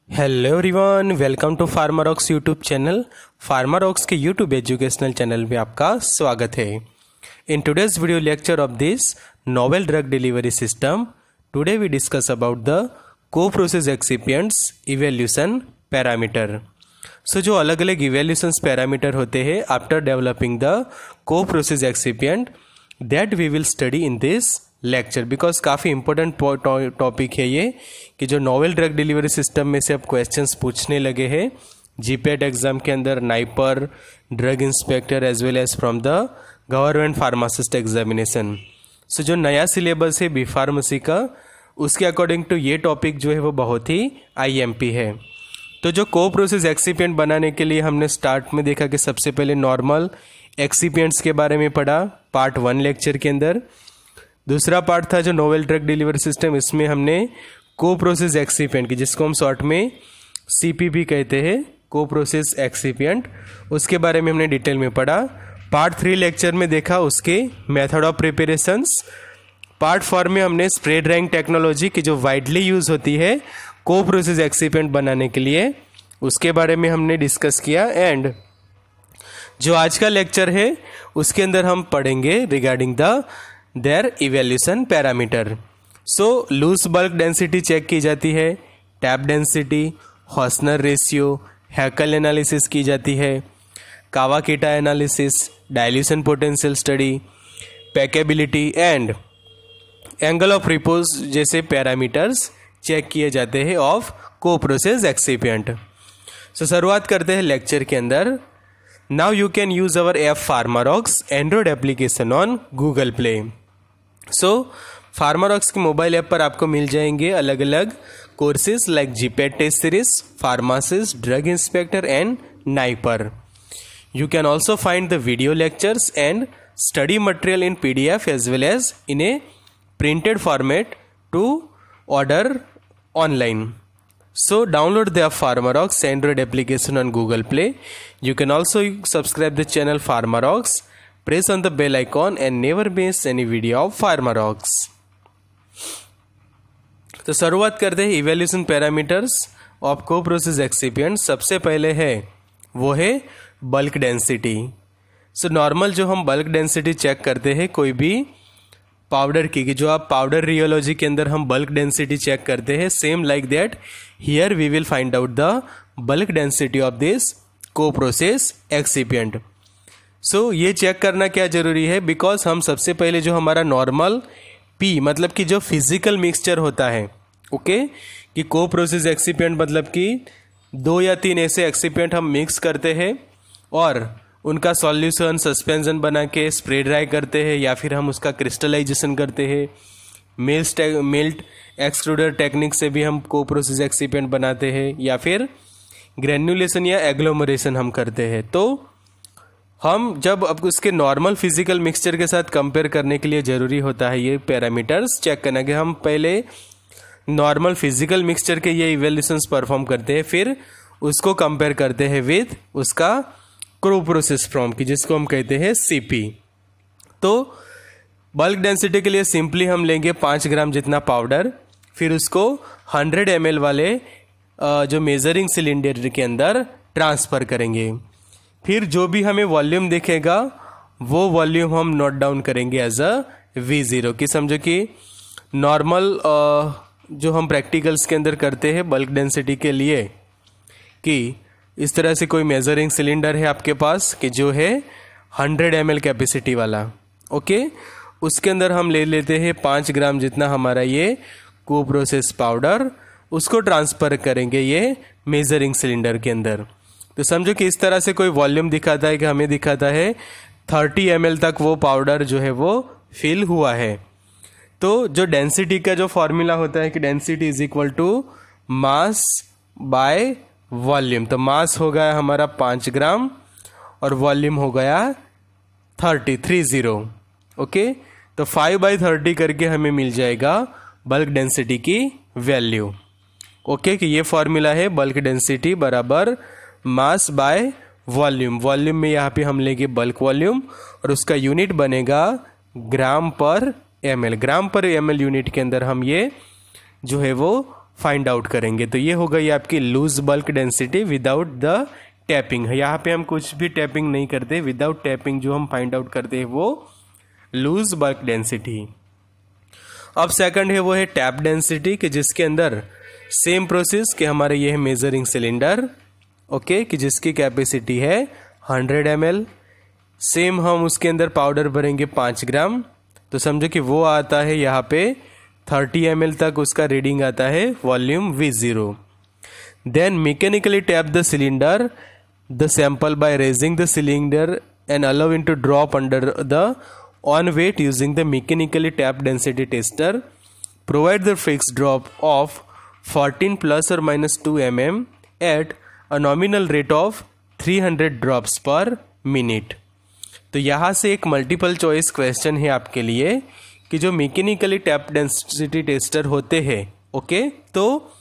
Hello everyone, welcome to Pharmarox YouTube channel. Pharmarox के YouTube educational channel में आपका स्वागत है। In today's video lecture of this novel drug delivery system, today we discuss about the co process excipients evaluation parameter. So जो अलग अलग evaluations parameter होते हैं after developing the co process excipient, that we will study in this lecture. Because काफ़ी important topic है ये कि जो नोवेल ड्रग डिलीवरी सिस्टम में से अब क्वेश्चंस पूछने लगे हैं जीपीएट एग्जाम के अंदर, NIPER, drug inspector as well as from the government pharmacist examination. So जो नया सिलेबस है बी फार्मेसी का, उसके अकॉर्डिंग टू ये टॉपिक जो है वो बहुत ही आईएमपी है। तो जो को प्रोसेस एक्सिपिएंट बनाने के लिए हमने स्टार्ट में देखा कि सबसे पहले नॉर्मल एक्सिपिएंट्स के बारे में पढ़ा पार्ट 1 लेक्चर के अंदर। दूसरा पार्ट था जो नोवेल ड्रग डिलीवरी सिस्टम, इसमें हमने को प्रोसेस एक्सिपिएंट की, जिसको हम शॉर्ट में सीपीपी कहते हैं, को प्रोसेस एक्सिपिएंट, उसके बारे में हमने डिटेल में पढ़ा। पार्ट 3 लेक्चर में देखा उसके मेथड ऑफ प्रिपरेशंस। पार्ट 4 में हमने स्प्रे ड्राइंग टेक्नोलॉजी की जो वाइडली यूज होती है को प्रोसेस एक्सिपिएंट बनाने के लिए, उसके बारे में हमने डिस्कस किया। एंड जो आज का लेक्चर है उसके अंदर हम पढ़ेंगे regarding the their evaluation parameter. So loose bulk density check की जाती है, tap density, Hausner ratio, Heckel analysis की जाती है, Kawakita analysis, dilution potential study, packability and angle of repose जैसे पैरामीटर्स चेक किए जाते हैं ऑफ को प्रोसेस एक्सिपिएंट। सो शुरुआत करते हैं लेक्चर के अंदर। Now you can use our app Pharmarox Android application on Google Play. So Pharmarox के मोबाइल ऐप पर आपको मिल जाएंगे अलग अलग courses like GPAT test series, pharmacist, drug inspector and NIPER. You can also find the video lectures and study material in PDF as well as in a printed format to order online. So download the Pharmarox Android application on Google Play. You can also subscribe the channel Pharmarox. Press on the bell icon and never miss any video of Pharmarox. तो शुरुआत करते हैं evaluation parameters of को process excipient. सबसे पहले है वो है बल्क डेंसिटी। सो नॉर्मल जो हम बल्क डेंसिटी चेक करते हैं कोई भी पाउडर की, जो आप पाउडर रियोलॉजी के अंदर हम बल्क डेंसिटी चेक करते हैं, same like that here we will find out the bulk density of this co process excipient. So ये चेक करना क्या जरूरी है, बिकॉज हम सबसे पहले जो हमारा नॉर्मल पी मतलब कि जो फिजिकल मिक्सचर होता है, ओके, कि को प्रोसेस एक्सिपिएंट मतलब कि 2 या 3 ऐसे एक्सिपिएंट हम मिक्स करते हैं और उनका सॉल्यूशन सस्पेंशन बना के स्प्रे ड्राई करते हैं, या फिर हम उसका क्रिस्टलाइजेशन करते हैं। मेल्ट एक्सट्रूडर टेक्निक से भी हम को प्रोसेस एक्सिपिएंट बनाते हैं, या फिर ग्रेन्युलेशन या एग्लोमरेशन हम करते हैं। तो हम जब अब उसके नॉर्मल फिजिकल मिक्सचर के साथ कंपेयर करने के लिए ज़रूरी होता है ये पैरामीटर्स चेक करना कि हम पहले नॉर्मल फिजिकल मिक्सचर के ये इवैल्यूएशंस परफॉर्म करते हैं, फिर उसको कंपेयर करते हैं विद उसका को प्रोसेस फॉर्म की, जिसको हम कहते हैं सीपी। तो बल्क डेंसिटी के लिए सिंपली हम लेंगे 5 ग्राम जितना पाउडर, फिर उसको 100 ml वाले जो मेजरिंग सिलेंडर के अंदर ट्रांसफ़र करेंगे। फिर जो भी हमें वॉल्यूम दिखेगा वो वॉल्यूम हम नोट डाउन करेंगे एज अ V0 की। समझो कि नॉर्मल जो हम प्रैक्टिकल्स के अंदर करते हैं बल्क डेंसिटी के लिए, कि इस तरह से कोई मेजरिंग सिलेंडर है आपके पास कि जो है 100 ml कैपेसिटी वाला, ओके, उसके अंदर हम ले लेते हैं 5 ग्राम जितना हमारा ये को प्रोसेस पाउडर, उसको ट्रांसफ़र करेंगे ये मेजरिंग सिलेंडर के अंदर। तो समझो कि इस तरह से कोई वॉल्यूम दिखाता है कि हमें दिखाता है 30 ml तक वो पाउडर जो है वो फिल हुआ है। तो जो डेंसिटी का जो फॉर्मूला होता है कि density is equal to mass by volume. तो मास हो गया हमारा 5 ग्राम और वॉल्यूम हो गया 30, ओके। तो 5/30 करके हमें मिल जाएगा बल्क डेंसिटी की वैल्यू, ओके, कि ये फॉर्मूला है बल्क डेंसिटी बराबर मास बाय वॉल्यूम। वॉल्यूम में यहाँ पे हम लेंगे बल्क वॉल्यूम और उसका यूनिट बनेगा ग्राम पर ml। ग्राम पर ml यूनिट के अंदर हम ये जो है वो फाइंड आउट करेंगे। तो ये हो गई आपकी loose bulk density without the tapping. यहाँ पे हम कुछ भी टैपिंग नहीं करते, विदाउट टैपिंग जो हम फाइंड आउट करते हैं वो लूज बल्क डेंसिटी। अब सेकंड है वो है टैप डेंसिटी, कि जिसके अंदर सेम प्रोसेस कि हमारे ये है मेजरिंग सिलेंडर, ओके, कि जिसकी कैपेसिटी है 100 ml। सेम हम उसके अंदर पाउडर भरेंगे 5 ग्राम, तो समझो कि वो आता है यहाँ पे 30 ml तक उसका रीडिंग आता है volume V0। Then mechanically tap the cylinder the sample by raising the cylinder and allowing to drop under the on weight using the mechanically tap density tester. Provide the fix drop of 14 ± 2 mm at a nominal rate of 300 drops per minute. तो यहाँ से एक multiple choice question है आपके लिए कि जो mechanically tap density tester होते हैं, ओके, तो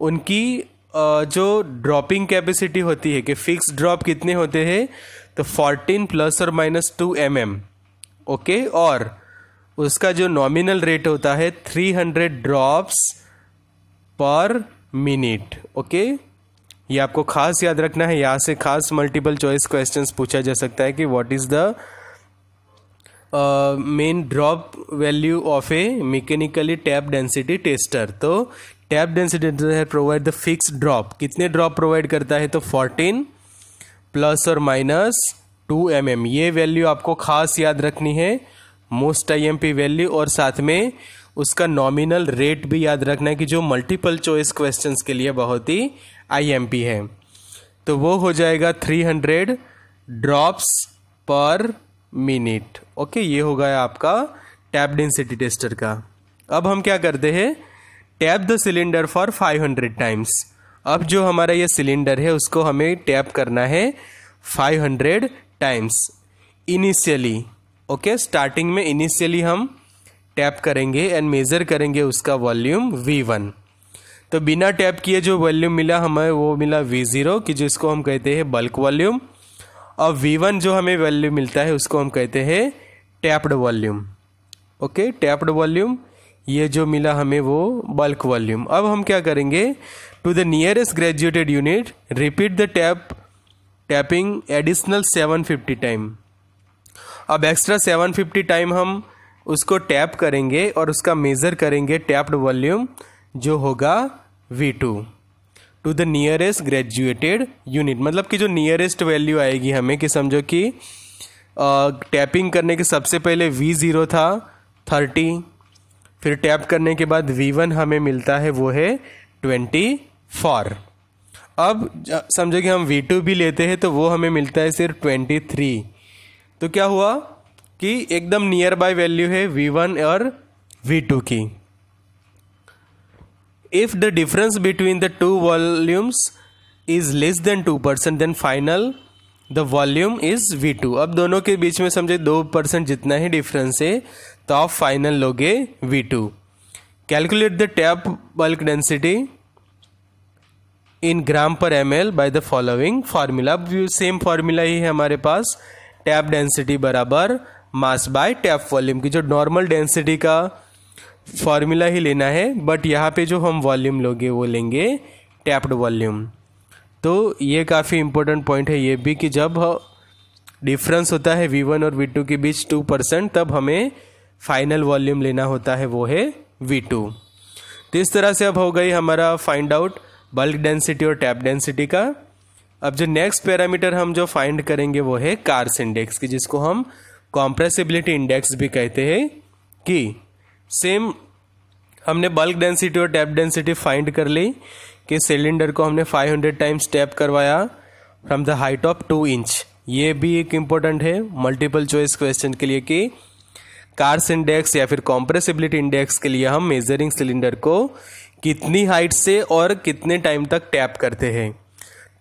उनकी जो ड्रॉपिंग कैपेसिटी होती है कि फिक्स ड्रॉप कितने होते हैं, तो 14 ± 2 mm, ओके, और उसका जो नॉमिनल रेट होता है 300 ड्रॉप्स पर मिनट, ओके। ये आपको खास याद रखना है, यहाँ से खास मल्टीपल चॉइस क्वेश्चंस पूछा जा सकता है कि what is the main drop value of a mechanically tap density tester. तो tap density tester provide the fix drop, कितने ड्रॉप प्रोवाइड करता है, तो 14 ± 2 mm। ये वैल्यू आपको खास याद रखनी है, मोस्ट IMP वैल्यू, और साथ में उसका नॉमिनल रेट भी याद रखना है कि जो मल्टीपल चॉइस क्वेश्चंस के लिए बहुत ही IMP है। तो वो हो जाएगा 300 ड्रॉप्स पर मिनट, ओके। ये हो गया आपका टैप डेंसिटी टेस्टर का। अब हम क्या करते हैं, tap the cylinder for 500 times. अब जो हमारा ये सिलेंडर है उसको हमें टैप करना है 500 टाइम्स इनिशियली, ओके। स्टार्टिंग में इनिशियली हम टैप करेंगे एंड मेजर करेंगे उसका वॉल्यूम V1। तो बिना टैप किए जो वॉल्यूम मिला हमें वो मिला V0, कि जिसको हम कहते हैं बल्क वॉल्यूम, और V1 जो हमें वैल्यू मिलता है उसको हम कहते हैं tapped volume, okay, tapped volume. ये जो मिला हमें वो बल्क वॉल्यूम। अब हम क्या करेंगे, to the nearest graduated unit repeat the tapping additional 750 time. अब एक्स्ट्रा 750 टाइम हम उसको टैप करेंगे और उसका मेज़र करेंगे टैप्ड वॉल्यूम जो होगा V2 to the nearest graduated unit. मतलब कि जो नियरेस्ट वैल्यू आएगी हमें, कि समझो कि टैपिंग करने के सबसे पहले V0 था 30, फिर टैप करने के बाद V1 हमें मिलता है वो है 24। अब समझो कि हम V2 भी लेते हैं तो वो हमें मिलता है सिर्फ 23। तो क्या हुआ कि एकदम नियर बाय वैल्यू है V1 और V2 की। If the difference between the two volumes is less than 2%, then final the volume is V2। अब दोनों के बीच में समझे 2% जितना ही डिफरेंस है तो आप फाइनल लोगे V2। Calculate the tap bulk density in gram per ml by the following formula. अब सेम फार्मूला ही है हमारे पास, टैप डेंसिटी बराबर मास बाय टैप वॉल्यूम की। जो नॉर्मल डेंसिटी का फॉर्मूला ही लेना है, बट यहाँ पे जो हम वॉल्यूम लोगे वो लेंगे टैप्ड वॉल्यूम। तो ये काफ़ी इंपॉर्टेंट पॉइंट है ये भी, कि जब डिफरेंस होता है V1 और V2 के बीच 2%, तब हमें फाइनल वॉल्यूम लेना होता है वो है V2। तो इस तरह से अब हो गई हमारा फाइंड आउट बल्क डेंसिटी और टैप डेंसिटी का। अब जो नेक्स्ट पैरामीटर हम जो फाइंड करेंगे वो है कार्स इंडेक्स, की जिसको हम कॉम्प्रेसिबिलिटी इंडेक्स भी कहते हैं। कि सेम हमने बल्क डेंसिटी और टैप डेंसिटी फाइंड कर ली कि सिलेंडर को हमने 500 टाइम्स टैप करवाया from the height of 2 inch. ये भी एक इम्पोर्टेंट है मल्टीपल चॉइस क्वेश्चन के लिए कि कार्स इंडेक्स या फिर कॉम्प्रेसिबिलिटी इंडेक्स के लिए हम मेजरिंग सिलेंडर को कितनी हाइट से और कितने टाइम तक टैप करते हैं।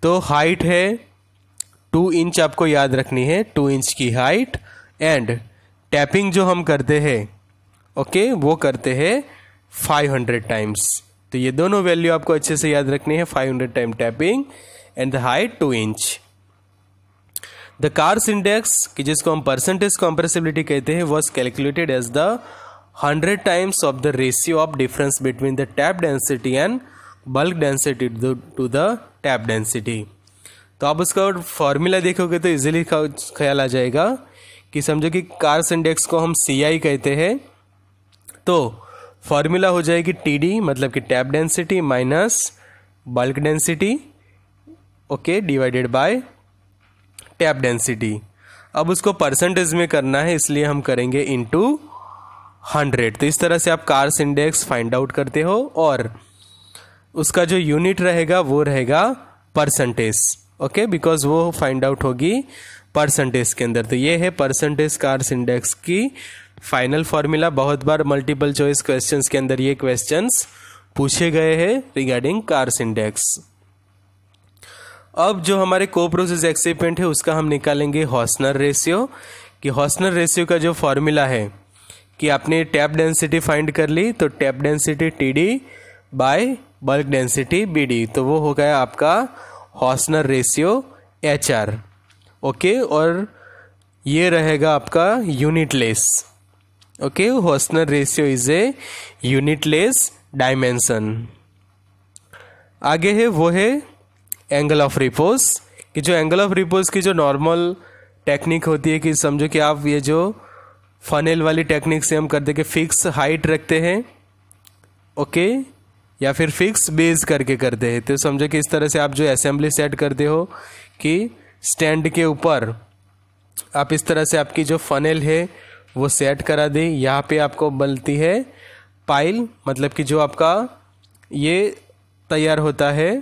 तो हाइट है 2 इंच, आपको याद रखनी है 2 इंच की हाइट, एंड टैपिंग जो हम करते हैं ओके वो करते हैं 500 टाइम्स। तो ये दोनों वैल्यू आपको अच्छे से याद रखनी है, 500 time tapping and the height 2 inch. The Carr's index, कि जिसको हम परसेंटेज कॉम्प्रेसिबिलिटी कहते हैं, was calculated as the 100 times of the ratio of difference between the tap density and bulk density to the tap density. तो आप उसका formula देखोगे तो इजीली ख्याल आ जाएगा कि समझो कि कार्स इंडेक्स को हम CI कहते हैं, तो फॉर्मूला हो जाएगी TD मतलब कि tap density minus bulk density, okay, divided by tap density. अब उसको परसेंटेज में करना है, इसलिए हम करेंगे इनटू 100। तो इस तरह से आप कार्स इंडेक्स फाइंड आउट करते हो और उसका जो यूनिट रहेगा वो रहेगा परसेंटेज, ओके, बिकॉज वो फाइंड आउट होगी परसेंटेज के अंदर। तो ये है परसेंटेज कार्स इंडेक्स की फाइनल फॉर्मूला। बहुत बार मल्टीपल चॉइस क्वेश्चंस के अंदर ये क्वेश्चंस पूछे गए हैं रिगार्डिंग कार्स इंडेक्स। अब जो हमारे को प्रोसेस एक्सिपिएंट है उसका हम निकालेंगे हॉसनर रेशियो। कि हॉसनर रेशियो का जो फॉर्मूला है कि आपने टैप डेंसिटी फाइंड कर ली, तो tap density TD by bulk density BD, तो वो हो गया आपका हॉसनर रेशियो HR, ओके, और ये रहेगा आपका unitless, okay. Hausner ratio is a unitless dimension. आगे है वो है एंगल ऑफ रिपोज। कि जो एंगल ऑफ रिपोज की जो नॉर्मल टेक्निक होती है कि समझो कि आप ये जो फनेल वाली टेक्निक से हम करते कि फिक्स हाइट रखते हैं, ओके, या फिर फिक्स बेस करके करते हैं। तो समझो कि इस तरह से आप जो असेंबली सेट करते हो कि स्टैंड के ऊपर आप इस तरह से आपकी जो फनेल है वो सेट करा दे। यहाँ पे आपको बनती है पाइल, मतलब कि जो आपका ये तैयार होता है,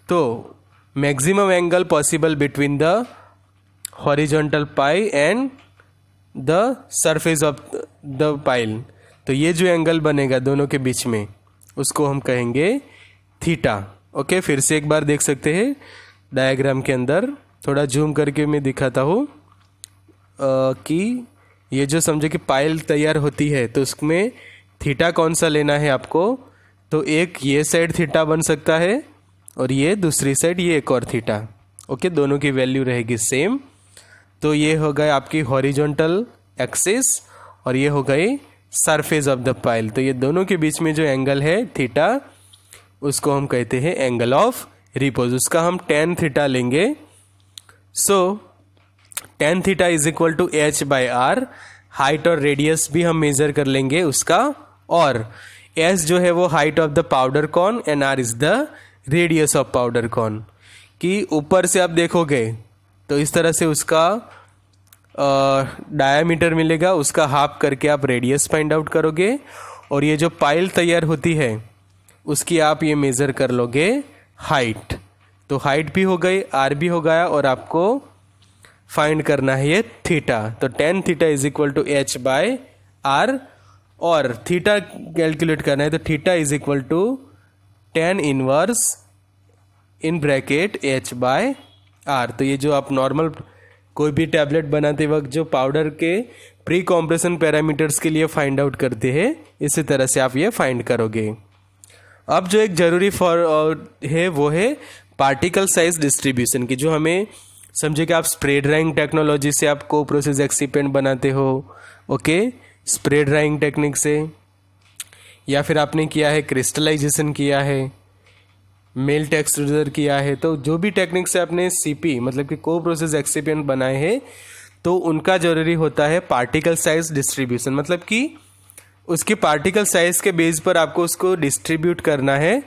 तो maximum angle possible between the horizontal pi and the surface of the pile. तो ये जो एंगल बनेगा दोनों के बीच में उसको हम कहेंगे थीटा, ओके। फिर से एक बार देख सकते हैं डायग्राम के अंदर, थोड़ा जूम करके मैं दिखाता हूँ कि ये जो समझो कि पाइल तैयार होती है तो उसमें थीटा कौन सा लेना है आपको। तो एक ये साइड थीटा बन सकता है और ये दूसरी साइड ये एक और थीटा, ओके, दोनों की वैल्यू रहेगी सेम। तो ये हो गए आपकी हॉरिजॉन्टल एक्सिस और ये हो गई सरफेस ऑफ द पाइल। तो ये दोनों के बीच में जो एंगल है थीटा उसको हम कहते हैं एंगल ऑफ रिपोज। उसका हम tan थीटा लेंगे। So tan theta is equal to H/R। Height और रेडियस भी हम मेजर कर लेंगे उसका, और S जो है वो height of the powder cone and R is the radius of powder cone. कि ऊपर से आप देखोगे तो इस तरह से उसका डायामीटर मिलेगा, उसका हाफ करके आप रेडियस फाइंड आउट करोगे, और ये जो पाइल तैयार होती है उसकी आप ये मेज़र कर लोगे हाइट। तो हाइट भी हो गई, R भी हो गया, और आपको फाइंड करना है ये थीटा। तो tan theta is equal to H/R, और थीटा कैलकुलेट करना है तो theta is equal to tan inverse in bracket H/R। तो ये जो आप नॉर्मल कोई भी टैबलेट बनाते वक्त जो पाउडर के प्री कॉम्प्रेशन पैरामीटर्स के लिए फाइंड आउट करते हैं, इसी तरह से आप ये फाइंड करोगे। अब जो एक जरूरी है वो है पार्टिकल साइज डिस्ट्रीब्यूशन की, जो हमें समझे कि आप स्प्रे ड्राइंग टेक्नोलॉजी से आप को प्रोसेस एक्सिपिएंट बनाते हो, ओके, स्प्रे ड्राइंग टेक्निक से, या फिर आपने किया है क्रिस्टलाइजेशन किया है, मेल्ट एक्सट्रूडर किया है। तो जो भी टेक्निक से आपने CP मतलब कि को प्रोसेस एक्सिपिएंट बनाए हैं, तो उनका जरूरी होता है पार्टिकल साइज डिस्ट्रीब्यूशन। मतलब कि उसकी पार्टिकल साइज के बेस पर आपको उसको डिस्ट्रीब्यूट करना है।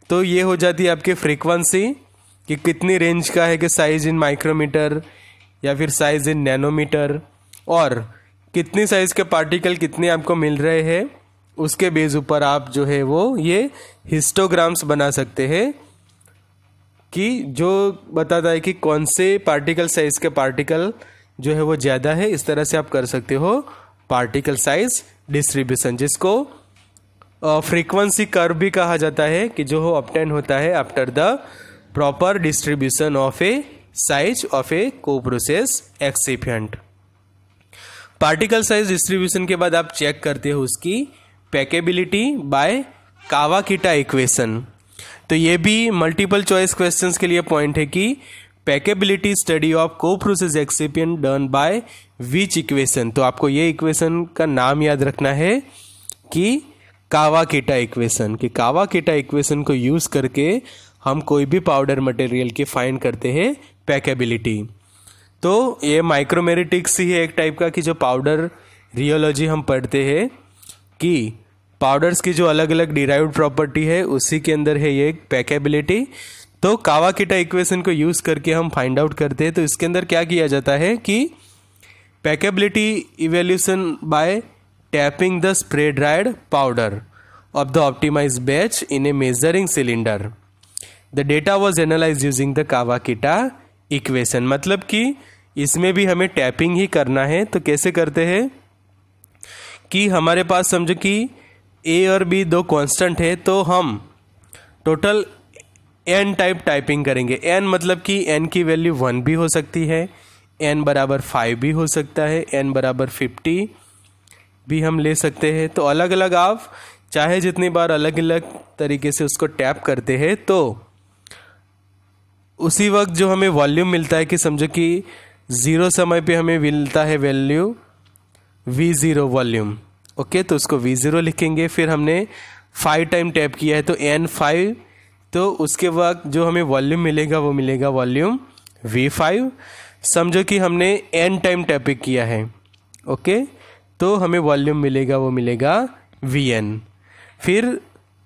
तो ये हो जाती है आपकी फ्रीक्वेंसी कि कितनी रेंज का है कि साइज इन माइक्रोमीटर या फिर साइज इन नैनोमीटर, और कितनी साइज के पार्टिकल कितने आपको मिल रहे हैं उसके बेस ऊपर आप जो है वो ये हिस्टोग्राम्स बना सकते हैं कि जो बताता है कि कौन से पार्टिकल साइज के पार्टिकल जो है वो ज़्यादा है। इस तरह से आप कर सकते हो पार्टिकल साइज डिस्ट्रीब्यूशन, जिसको फ्रीक्वेंसी कर्व भी कहा जाता है, कि जो ऑब्टेन होता है after the proper distribution of a size of a को process excipient. Particle size distribution के बाद आप चेक करते हो उसकी पैकेबिलिटी बाय कावाकिटा इक्वेशन। तो ये भी मल्टीपल चॉइस क्वेश्चंस के लिए पॉइंट है कि पैकेबिलिटी स्टडी ऑफ को process excipient done by which equation. तो आपको ये इक्वेशन का नाम याद रखना है कि कावाकिटा इक्वेशन, कि कावाकिटा इक्वेशन को यूज करके हम कोई भी पाउडर मटेरियल की फाइंड करते हैं पैकेबिलिटी। तो ये माइक्रोमेरिटिक्स ही है एक टाइप का, कि जो पाउडर रियोलॉजी हम पढ़ते हैं कि पाउडर्स की जो अलग अलग डिराइव्ड प्रॉपर्टी है उसी के अंदर है ये पैकेबिलिटी। तो कावाकिटा इक्वेशन को यूज करके हम फाइंड आउट करते हैं। तो इसके अंदर क्या किया जाता है कि packability evaluation by tapping the spray dried powder of the optimised batch in a measuring cylinder. The data was analysed using the Kawakita equation. मतलब कि इसमें भी हमें टैपिंग ही करना है। तो कैसे करते हैं कि हमारे पास समझो कि ए और बी दो कांस्टेंट है, तो हम टोटल एन टाइप टाइपिंग करेंगे। एन मतलब कि एन की वैल्यू 1 भी हो सकती है, एन बराबर 5 भी हो सकता है, एन बराबर 50 भी हम ले सकते हैं। तो अलग अलग आप चाहे जितनी बार अलग अलग तरीके से उसको टैप करते हैं, तो उसी वक्त जो हमें वॉल्यूम मिलता है, कि समझो कि 0 समय पे हमें मिलता है वैल्यू V0 वॉल्यूम। ओके, तो उसको V0 लिखेंगे। फिर हमने 5 टाइम टैप किया है तो N5, तो उसके बाद जो हमें वॉल्यूम मिलेगा वो मिलेगा वॉल्यूम V5। समझो कि हमने N टाइम टैपिंग किया है, ओके, तो हमें वॉल्यूम मिलेगा वो मिलेगा Vn। फिर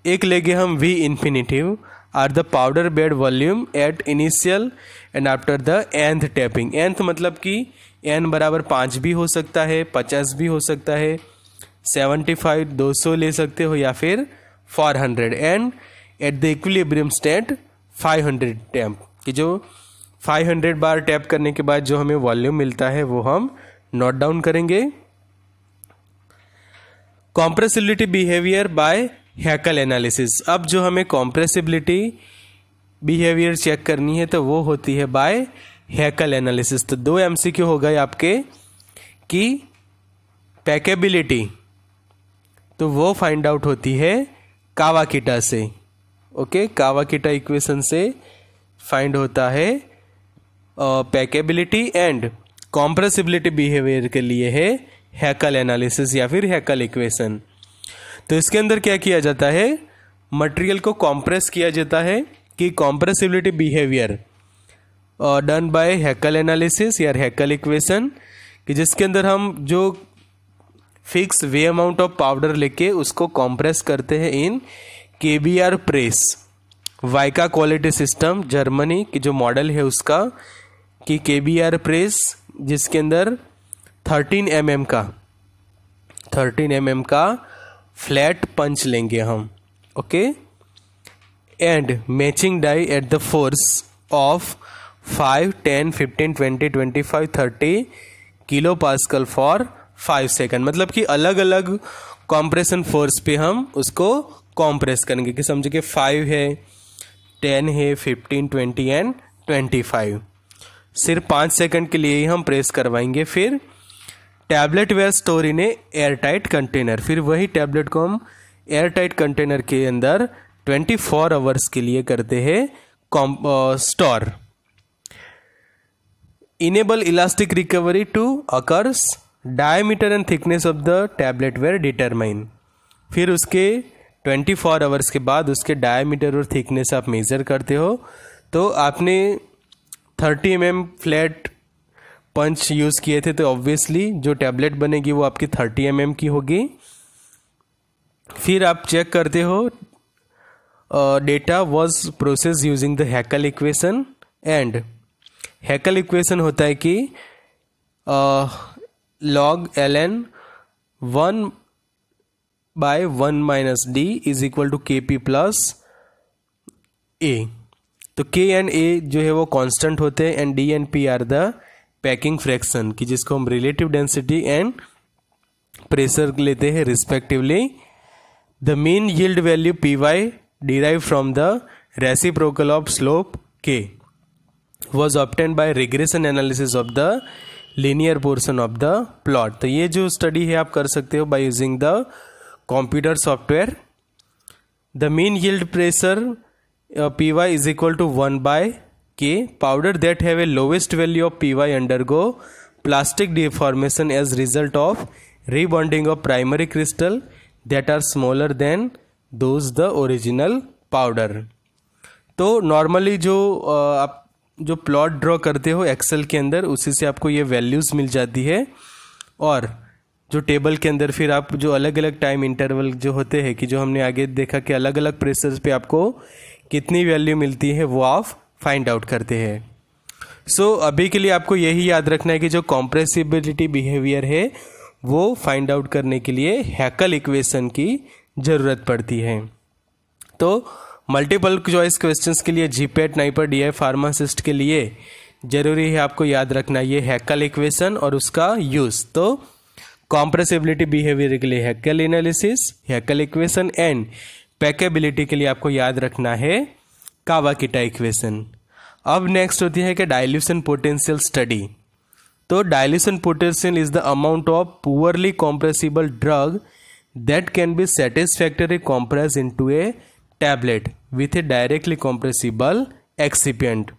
एक लेंगे हम V infinitive are the powder bed volume at initial and after the nth tapping. nth मतलब कि n बराबर 5 भी हो सकता है, 50 भी हो सकता है, 75 200 ले सकते हो, या फिर 400 and at the equilibrium state 500 tap, कि जो 500 बार टैप करने के बाद जो हमें वॉल्यूम मिलता है वो हम नोट डाउन करेंगे। Compressibility behaviour by Heckel analysis. अब जो हमें कॉम्प्रेसिबिलिटी बिहेवियर चेक करनी है तो वो होती है बाय हैकल एनालिसिस। तो 2 MCQ हो गए आपके कि पैकेबिलिटी तो वो फाइंड आउट होती है कावाकिटा से। ओके, कावाकिटा इक्वेशन से फाइंड होता है पैकेबिलिटी, एंड कॉम्प्रेसिबिलिटी बिहेवियर के लिए है हैकल एनालिसिस या फिर हैकल इक्वेशन। तो इसके अंदर क्या किया जाता है, मटेरियल को कॉम्प्रेस किया जाता है, कि compressibility behaviour done by Heckel analysis या हैकल इक्वेशन, कि जिसके अंदर हम जो fix weigh amount of powder लेके उसको कॉम्प्रेस करते हैं इन KBR प्रेस, वाइका क्वालिटी सिस्टम जर्मनी की जो मॉडल है उसका, कि KBR प्रेस जिसके अंदर 13 mm का फ्लैट पंच लेंगे हम, okay, and matching die at the force of 5, 10, 15, 20, 25, 30 kilo pascal for 5 second. मतलब कि अलग अलग कॉम्प्रेशन फोर्स पे हम उसको कॉम्प्रेस करेंगे, कि समझे कि 5 है, 10 है, 15, 20 एंड 25। सिर्फ 5 सेकंड के लिए ही हम प्रेस करवाएंगे। फिर tablet were store in a air tight container. फिर वही टैबलेट को हम एयर टाइट कंटेनर के अंदर 24 आवर्स के लिए करते हैं store. Enable elastic recovery to occurs, diameter and thickness of the tablet were determine. फिर उसके 24 आवर्स के बाद उसके डायमीटर और थिकनेस आप मेज़र करते हो। तो आपने 30 mm फ्लैट पंच यूज़ किए थे, तो ऑब्वियसली जो टैबलेट बनेगी वो आपकी 30 mm की होगी। फिर आप चेक करते हो data was process using the Heckel equation, and Heckel equation होता है कि log ln 1/1 - d is equal to Kp plus A। तो K एंड A जो है वो कांस्टेंट होते हैं, and D and P are the packing fraction, कि जिसको हम रिलेटिव डेंसिटी एंड प्रेशर लेते हैं respectively. The mean yield value Py derived from the reciprocal of slope K was obtained by regression analysis of the linear portion of the plot। तो ये जो study है आप कर सकते हो by using the computer software। The mean yield pressure Py is equal to 1/, कि powder that have a lowest value of P Y undergo plastic deformation as result of rebonding of primary crystal that are smaller than those the original powder. तो normally जो आप जो plot draw करते हो Excel के अंदर, उसी से आपको ये वैल्यूज़ मिल जाती है, और जो टेबल के अंदर फिर आप जो अलग अलग टाइम इंटरवल जो होते हैं कि जो हमने आगे देखा कि अलग अलग प्रेशर्स पे आपको कितनी वैल्यू मिलती है वो आप फाइंड आउट करते हैं। सो अभी के लिए आपको यही याद रखना है कि जो कॉम्प्रेसिबिलिटी बिहेवियर है वो फाइंड आउट करने के लिए हैकल इक्वेशन की ज़रूरत पड़ती है। तो मल्टीपल चॉइस क्वेश्चंस के लिए जीपैट नाइपर डीआई फार्मासिस्ट के लिए ज़रूरी है आपको याद रखना ये हैकल इक्वेशन और उसका यूज़। तो कॉम्प्रेसिबिलिटी बिहेवियर के लिए हैकल एनालिसिस, हैकल इक्वेशन, एंड पैकेबिलिटी के लिए आपको याद रखना है कावाकिटा इक्वेशन। अब नेक्स्ट होती है कि डाइल्यूशन पोटेंशियल स्टडी। तो dilution potential is the amount of poorly compressible drug that can be satisfactory compress into A tablet with A directly compressible excipient.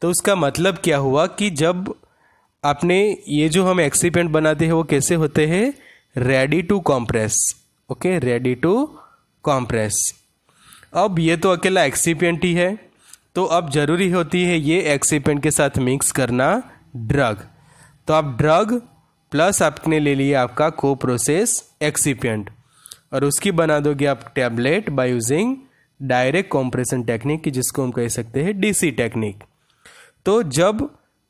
तो उसका मतलब क्या हुआ कि जब आपने ये जो हम एक्सिपिएंट बनाते हैं वो कैसे होते हैं, ready to compress. Okay, ready to compress. अब ये तो अकेला एक्सिपिएंट ही है, तो अब जरूरी होती है ये एक्सिपिएंट के साथ मिक्स करना ड्रग। तो आप ड्रग प्लस आपने ले लिया आपका को प्रोसेस एक्सिपिएंट और उसकी बना दोगे आप tablet by using direct compression technique की, जिसको हम कह सकते हैं डीसी टेक्निक। तो जब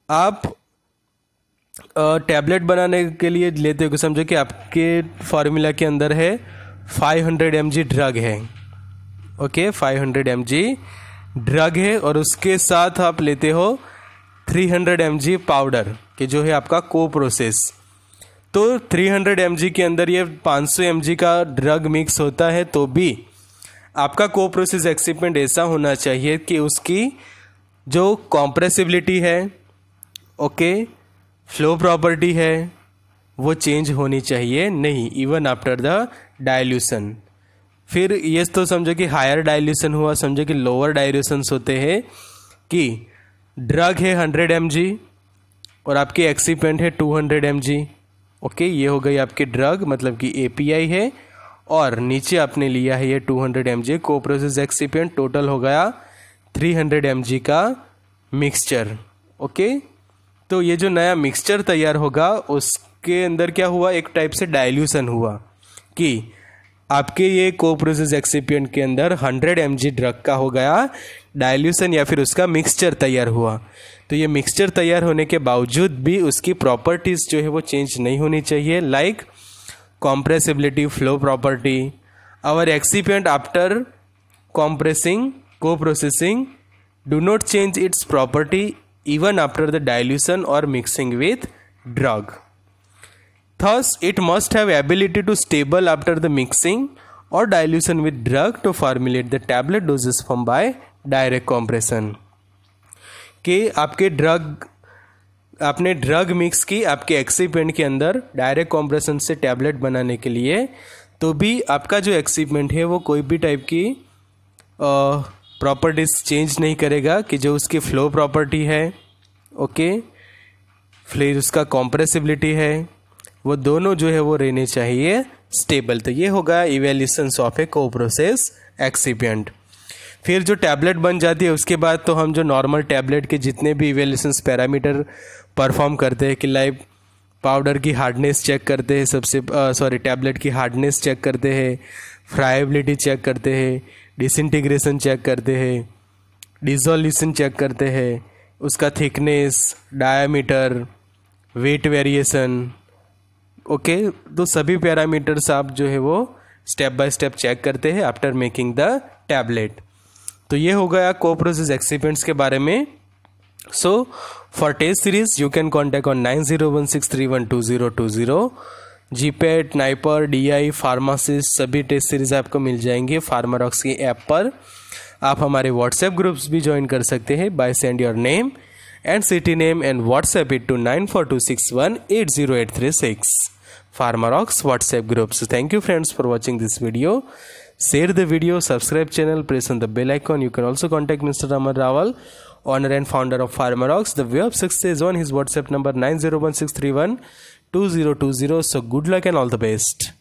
आप टैबलेट बनाने के लिए लेते हो, समझो कि आपके फॉर्मूला के अंदर है 500 mg ड्रग है। ओके, 500 mg ड्रग है और उसके साथ आप लेते हो 300 mg पाउडर कि जो है आपका को प्रोसेस। तो 300 mg के अंदर ये 500 mg का ड्रग मिक्स होता है, तो भी आपका को प्रोसेस एक्सिपिएंट ऐसा होना चाहिए कि उसकी जो कॉम्प्रेसिबिलिटी है, ओके, फ्लो प्रॉपर्टी है, वो चेंज होनी चाहिए नहीं, इवन आफ्टर द डाइल्यूशन। फिर ये तो समझो कि हायर डाइल्यूशन हुआ, समझो कि लोअर डाइल्यूशंस होते हैं कि ड्रग है 100 mg और आपकी एक्सिपिएंट है 200 mg। ओके, ये हो गई आपकी ड्रग, मतलब कि एपीआई है, और नीचे आपने लिया है ये 200 mg को प्रोसेस एक्सिपिएंट। टोटल हो गया 300 mg का मिक्सचर। ओके, तो ये जो नया मिक्सचर तैयार होगा उसके अंदर क्या हुआ, एक टाइप से डाइल्यूशन हुआ कि आपके ये को प्रोसेस एक्सिपिएंट के अंदर 100 mg ड्रग का हो गया डाइल्यूशन या फिर उसका मिक्सचर तैयार हुआ। तो ये मिक्सचर तैयार होने के बावजूद भी उसकी प्रॉपर्टीज जो है वो चेंज नहीं होनी चाहिए, like compressibility, flow property. Our excipient after compressing को processing do not change its property even after the dilution or mixing with drug. Thus, it must have ability to stable after the mixing or dilution with drug to formulate the tablet doses formed by direct compression. कि आपके आपने drug mix की आपके excipient के अंदर direct compression से tablet बनाने के लिए, तो भी आपका जो एक्सिपिएंट है वो कोई भी टाइप की प्रॉपर्टीज चेंज नहीं करेगा कि जो उसकी फ्लो प्रॉपर्टी है, ओके, फिर उसका कॉम्प्रेसिबिलिटी है, वो दोनों जो है वो रहने चाहिए स्टेबल। तो ये होगा इवैल्यूएशन ऑफ ए को प्रोसेस एक्सिपिएंट। फिर जो टैबलेट बन जाती है उसके बाद तो हम जो नॉर्मल टैबलेट के जितने भी इवैल्यूएशन पैरामीटर परफॉर्म करते हैं कि लाइक पाउडर की हार्डनेस चेक करते हैं, टैबलेट की हार्डनेस चेक करते हैं, फ्राइबिलिटी चेक करते हैं, डिसइंटीग्रेशन चेक करते हैं, डिसोल्यूशन चेक करते हैं, उसका thickness, diameter, weight variation. Okay, तो सभी पैरामीटर्स आप जो है वो स्टेप बाय स्टेप चेक करते हैं आफ्टर मेकिंग द टैबलेट। तो ये हो गया को प्रोसेस एक्सिपिएंट्स के बारे में। So for test series you can contact on 9016312020। GPAT, NIPER, DI, pharmacist सभी टेस्ट सीरीज आपको मिल जाएंगे फार्मारॉक्स की ऐप पर। आप हमारे व्हाट्सएप ग्रुप्स भी ज्वाइन कर सकते हैं by send your name and city name and WhatsApp it to 9426180836 Pharmarox WhatsApp groups. Thank you friends for watching this video. Share the video, subscribe channel, press on the bell icon. You can also contact Mr. Amar Rawal, owner and founder of Pharmarox. The way of success is on his WhatsApp number 9016312020. So good luck and all the best.